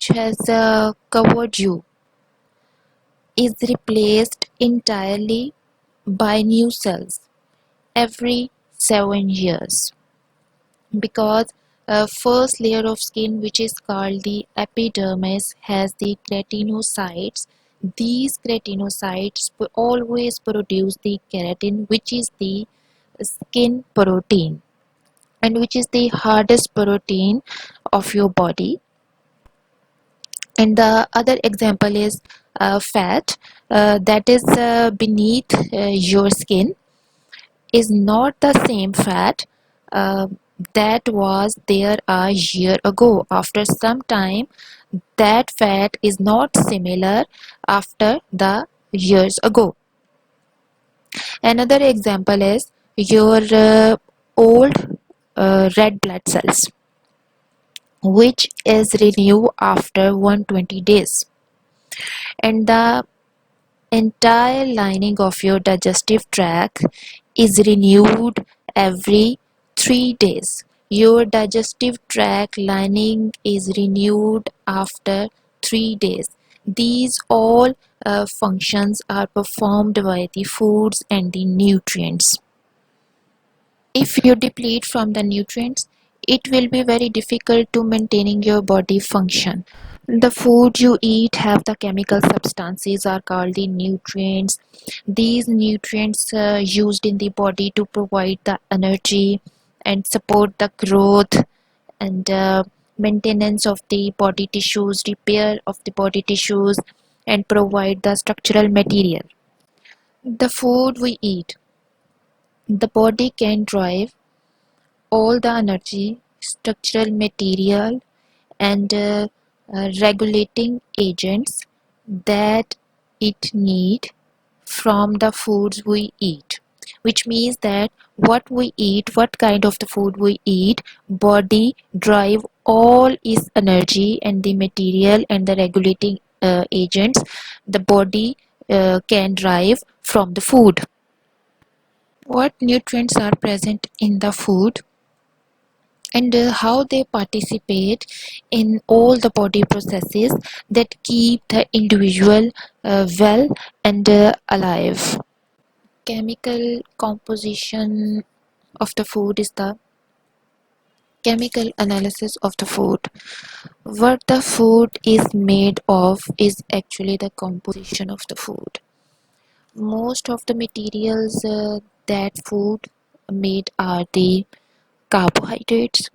which has covered you is replaced entirely by new cells every 7 years, because first layer of skin, which is called the epidermis, has the keratinocytes. These keratinocytes always produce the keratin, which is the skin protein and which is the hardest protein of your body. And the other example is fat that is beneath your skin is not the same fat uh, that was there a year ago. After some time, that fat is not similar after the years ago. Another example is your old red blood cells, which is renewed after 120 days, and the entire lining of your digestive tract is renewed every 3 days. Your digestive tract lining is renewed after 3 days. These all functions are performed by the foods and the nutrients. If you deplete from the nutrients, it will be very difficult to maintaining your body function. The food you eat have the chemical substances are called the nutrients. These nutrients used in the body to provide the energy and support the growth and maintenance of the body tissues, repair of the body tissues, and provide the structural material. The food we eat, the body can drive all the energy, structural material, and regulating agents that it need from the foods we eat, which means that what we eat, what kind of the food we eat, body drive all its energy and the material and the regulating agents the body can drive from the food. What nutrients are present in the food and how they participate in all the body processes that keep the individual well and alive. Chemical composition of the food is the chemical analysis of the food. What the food is made of is actually the composition of the food. Most of the materials that food made are the carbohydrates,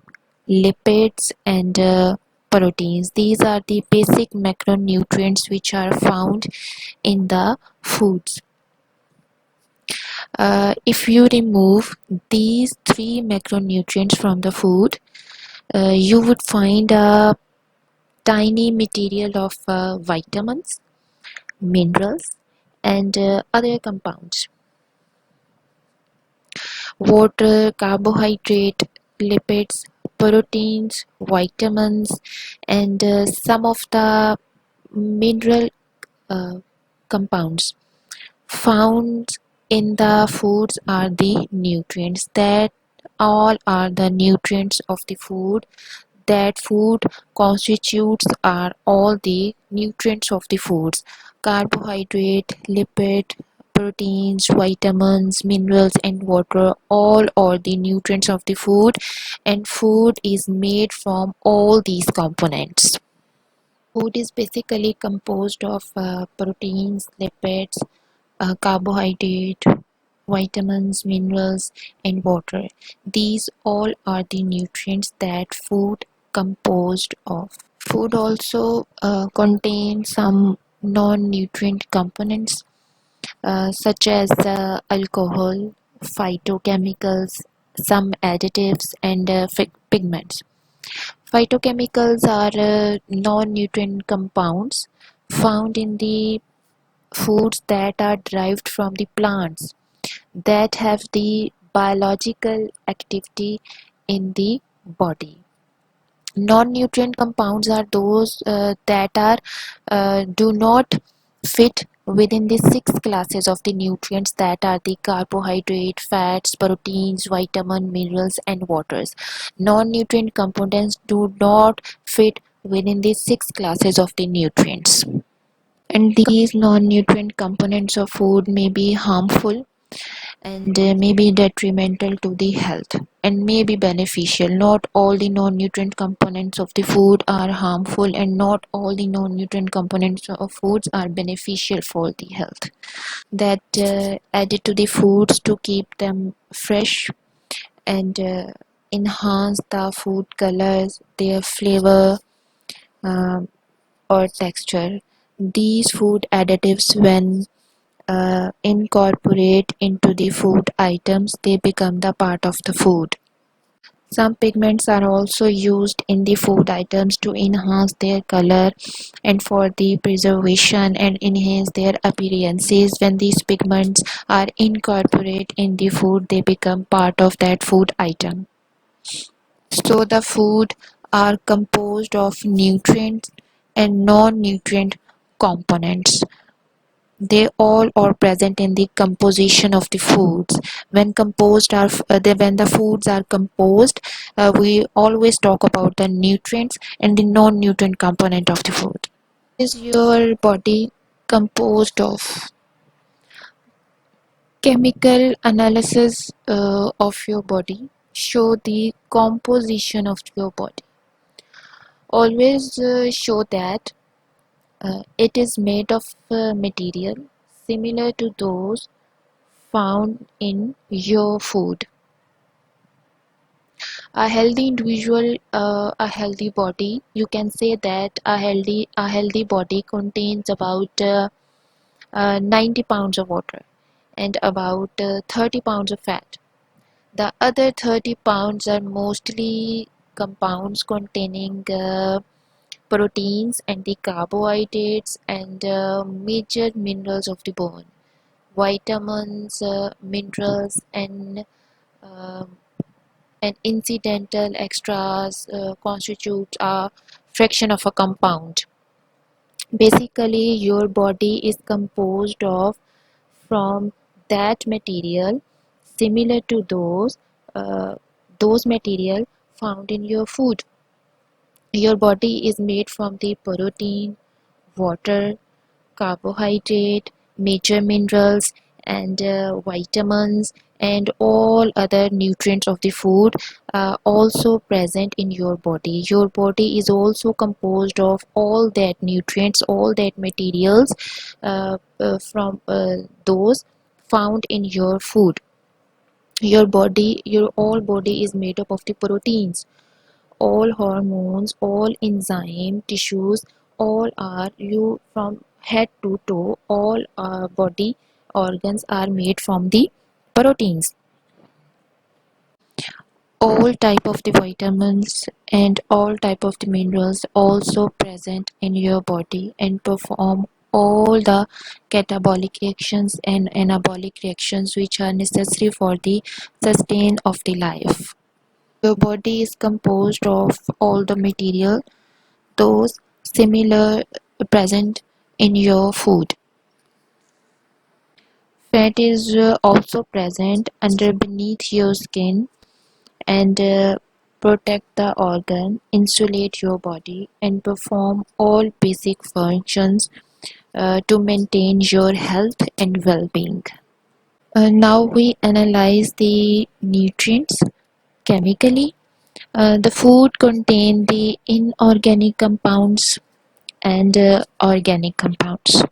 lipids, and proteins. These are the basic macronutrients which are found in the foods. If you remove these three macronutrients from the food, you would find a tiny material of vitamins, minerals, and other compounds. Water, carbohydrate, lipids, proteins, vitamins, and some of the mineral uh, compounds found in the foods are the nutrients. That all are the nutrients of the food. That food constitutes are all the nutrients of the foods: carbohydrate, lipid, proteins, vitamins, minerals, and water. All are the nutrients of the food, and food is made from all these components. Food is basically composed of proteins, lipids, carbohydrate, vitamins, minerals, and water. These all are the nutrients that food composed of. Food also contains some non-nutrient components such as alcohol, phytochemicals, some additives, and pigments. Phytochemicals are non-nutrient compounds found in the foods that are derived from the plants that have the biological activity in the body. Non-nutrient compounds are those that are do not fit within the six classes of the nutrients that are the carbohydrate, fats, proteins, vitamin, minerals, and waters. Non-nutrient components do not fit within the six classes of the nutrients. And these non-nutrient components of food may be harmful and may be detrimental to the health and may be beneficial. Not all the non-nutrient components of the food are harmful, and not all the non-nutrient components of foods are beneficial for the health. That added to the foods to keep them fresh and enhance the food colors, their flavor, um, or texture. These food additives, when incorporate into the food items, they become the part of the food. Some pigments are also used in the food items to enhance their color and for the preservation and enhance their appearances. When these pigments are incorporated in the food, they become part of that food item. So the food are composed of nutrients and non-nutrient components. They all are present in the composition of the foods. When when the foods are composed, we always talk about the nutrients and the non-nutrient component of the food. Is your body composed of? Chemical analysis of your body show the composition of your body. Always show that it is made of material similar to those found in your food. A healthy individual, a healthy body, you can say that a healthy body contains about 90 pounds of water and about 30 pounds of fat. The other 30 pounds are mostly compounds containing proteins and the carbohydrates and major minerals of the bone, vitamins, minerals, um and incidental extras constitute a fraction of a compound. Basically, your body is composed of from that material similar to those material found in your food. Your body is made from the protein, water, carbohydrate, major minerals, and vitamins, and all other nutrients of the food also present in your body. Your body is also composed of all that nutrients, all that materials from those found in your food. Your whole body is made up of the proteins. All hormones, all enzyme, tissues, all are you from head to toe, all body organs are made from the proteins. All type of the vitamins and all type of the minerals also present in your body and perform all the catabolic reactions and anabolic reactions which are necessary for the sustain of the life. Your body is composed of all the material those similar present in your food. Fat is also present under beneath your skin and protect the organ, insulate your body, and perform all basic functions to maintain your health and well-being. Now we analyze the nutrients chemically. The food contain the inorganic compounds and organic compounds.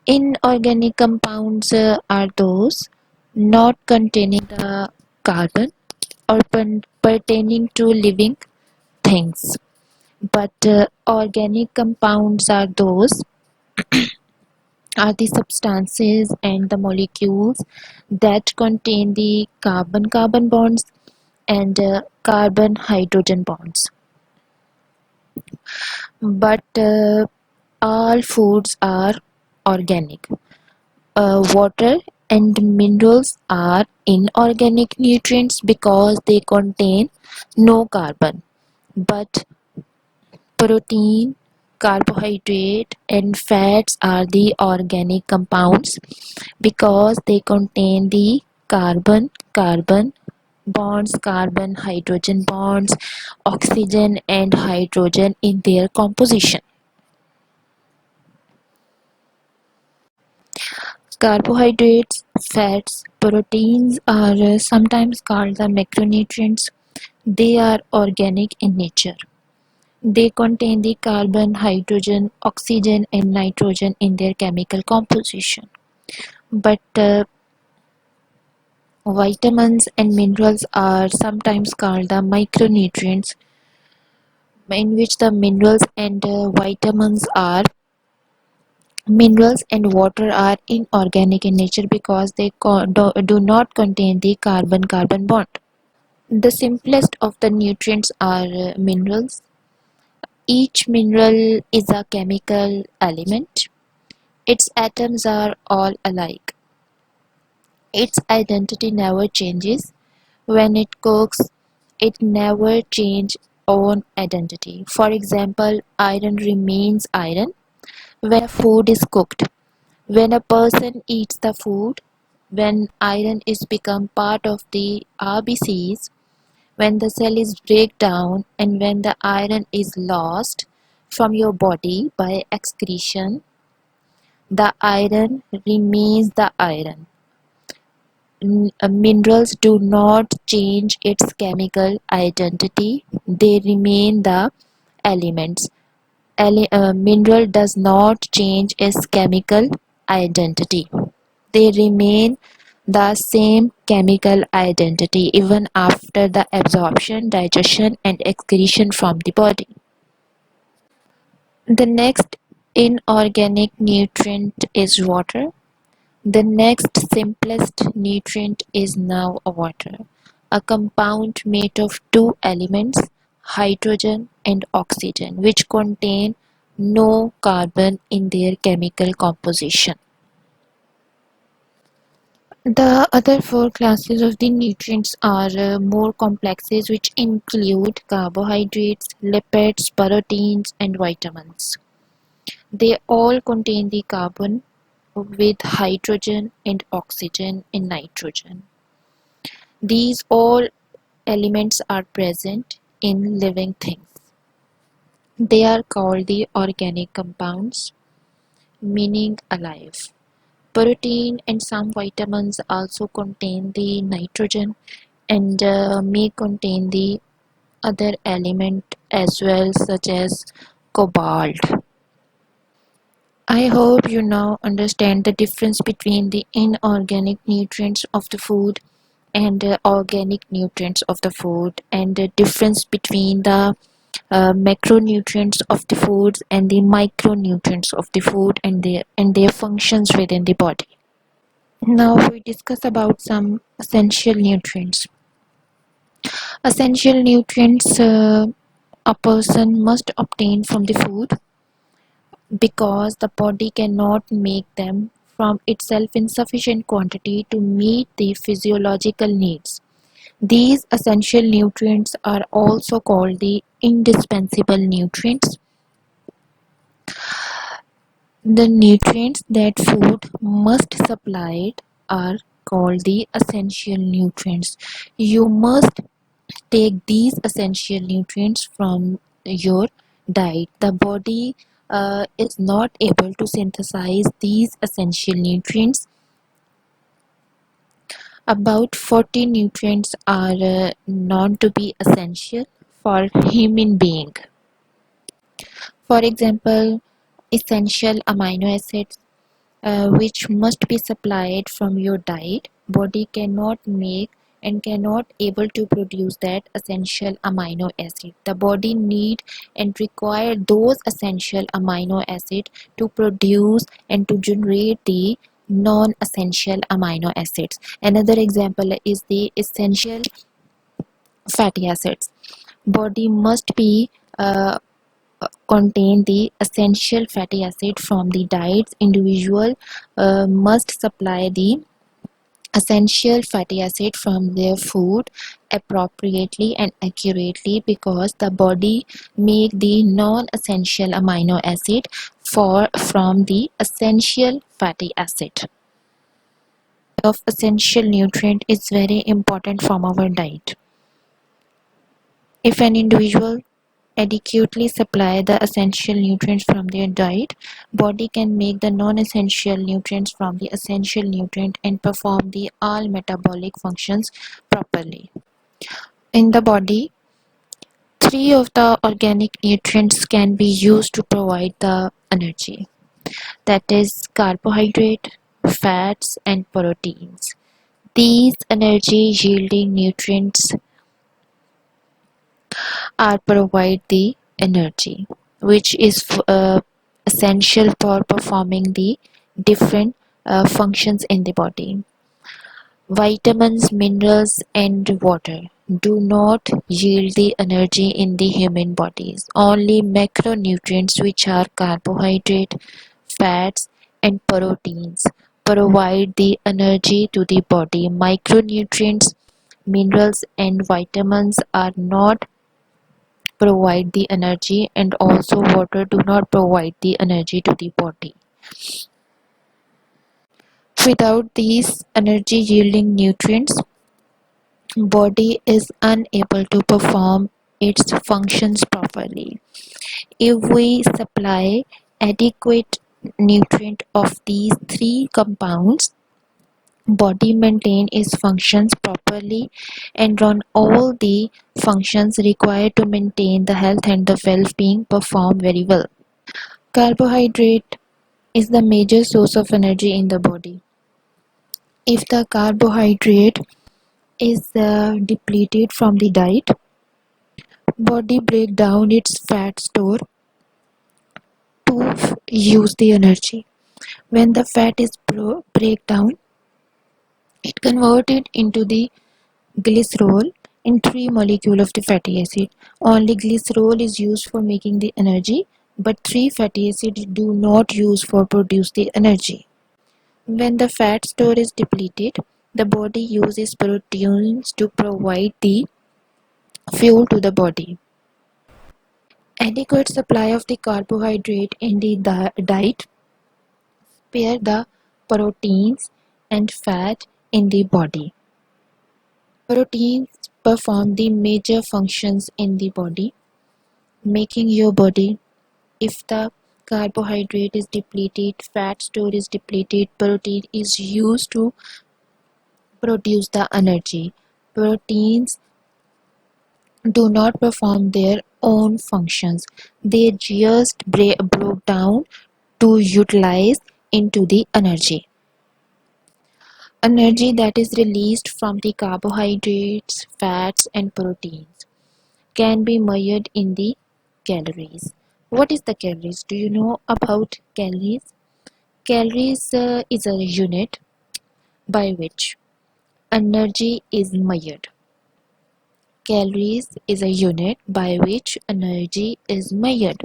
Inorganic compounds are those not containing the carbon or pertaining to living things, but organic compounds are the substances and the molecules that contain the carbon-carbon bonds and carbon-hydrogen bonds. But all foods are organic. Water and minerals are inorganic nutrients because they contain no carbon, but protein, carbohydrate, and fats are the organic compounds because they contain the carbon bonds, carbon hydrogen bonds, oxygen and hydrogen in their composition. Carbohydrates, fats, proteins are sometimes called the macronutrients. They are organic in nature. They contain the carbon, hydrogen, oxygen and nitrogen in their chemical composition. But vitamins and minerals are sometimes called the micronutrients, in which the minerals and water are inorganic in nature because they do not contain the carbon-carbon bond. The simplest of the nutrients are minerals. Each mineral is a chemical element. Its atoms are all alike. Its identity never changes. When it cooks, it never changes own identity. For example, iron remains iron when a food is cooked. When a person eats the food, when iron is become part of the RBCs, when the cell is break down and when the iron is lost from your body by excretion, the iron remains the iron. Minerals do not change its chemical identity, they remain the elements. Mineral does not change its chemical identity. They remain the same chemical identity even after the absorption, digestion, and excretion from the body. The next inorganic nutrient is water. The next simplest nutrient is now water, a compound made of two elements, hydrogen and oxygen, which contain no carbon in their chemical composition. The other four classes of the nutrients are more complexes, which include carbohydrates, lipids, proteins, and vitamins. They all contain the carbon with hydrogen and oxygen and nitrogen. These all elements are present in living things. They are called the organic compounds, meaning alive. Protein and some vitamins also contain the nitrogen and may contain the other element as well, such as cobalt. I hope you now understand the difference between the inorganic nutrients of the food and the organic nutrients of the food, and the difference between the macronutrients of the foods and the micronutrients of the food, and their functions within the body. Now we discuss about some essential nutrients. Essential nutrients a person must obtain from the food because the body cannot make them from itself in sufficient quantity to meet the physiological needs. These essential nutrients are also called the indispensable nutrients. The nutrients that food must supply are called the essential nutrients. You must take these essential nutrients from your diet. The body is not able to synthesize these essential nutrients. About 40 nutrients are known to be essential for human being. For example, essential amino acids, which must be supplied from your diet. Body cannot make and cannot able to produce that essential amino acid. The body need and require those essential amino acid to produce and to generate the non-essential amino acids. Another example is the essential fatty acids. Body must be contain the essential fatty acid from the diets. Individual must supply the essential fatty acid from their food appropriately and accurately because the body make the non-essential amino acid from the essential fatty acid. of essential nutrient is very important from our diet. If an individual adequately supply the essential nutrients from their diet, body can make the non-essential nutrients from the essential nutrient and perform the all metabolic functions properly. In the body, three of the organic nutrients can be used to provide the energy. That is carbohydrate, fats and proteins. These energy yielding nutrients are provide the energy which is essential for performing the different functions in the body. Vitamins, minerals and water do not yield the energy in the human bodies. Only macronutrients, which are carbohydrate, fats and proteins, provide the energy to the body. Micronutrients, minerals and vitamins are not provide the energy, and also water do not provide the energy to the body. Without these energy yielding nutrients, body is unable to perform its functions properly. If we supply adequate nutrient of these three compounds, body maintain its functions properly and run all the functions required to maintain the health and the well-being perform very well. Carbohydrate is the major source of energy in the body. If the carbohydrate is depleted from the diet, body break down its fat store to use the energy. When the fat is break down, it converted into the glycerol in three molecule of the fatty acid. Only glycerol is used for making the energy, but three fatty acids do not use for produce the energy. When the fat store is depleted, the body uses proteins to provide the fuel to the body. Adequate supply of the carbohydrate in the diet spare the proteins and fat in the body. Proteins perform the major functions in the body, making your body, if the carbohydrate is depleted, fat store is depleted, protein is used to produce the energy. Proteins do not perform their own functions. They just broke down to utilize into the energy. Energy that is released from the carbohydrates, fats and proteins can be measured in the calories. What is the calories? Do you know about calories? Calories is a unit by which energy is measured. Calories is a unit by which energy is measured.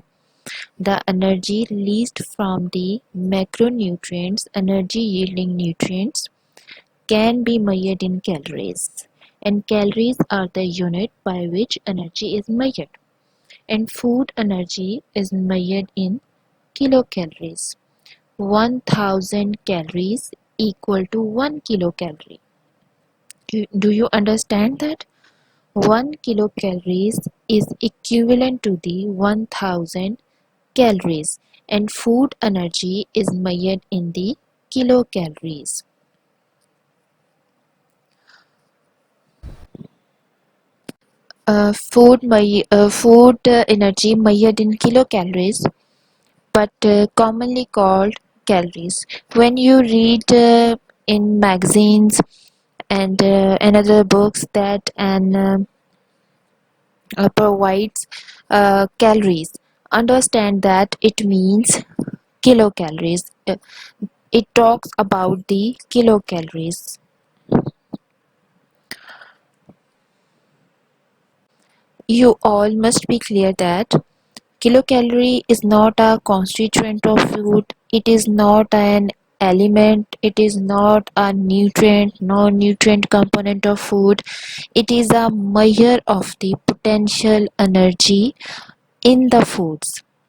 The energy released from the macronutrients, energy yielding nutrients, can be measured in calories. And calories are the unit by which energy is measured. And food energy is measured in kilocalories. 1000 calories equal to 1 kilocalorie. Do you understand that? 1 kilocalories is equivalent to the 1000 calories, and food energy is measured in the kilocalories. Food energy measured in kilocalories, but commonly called calories. When you read in magazines and another books that provides calories, understand that it means kilocalories. It talks about the kilocalories. You all must be clear that kilocalorie is not a constituent of food, it is not an element, it is not a nutrient, non-nutrient component of food. It is a measure of the potential energy in the foods.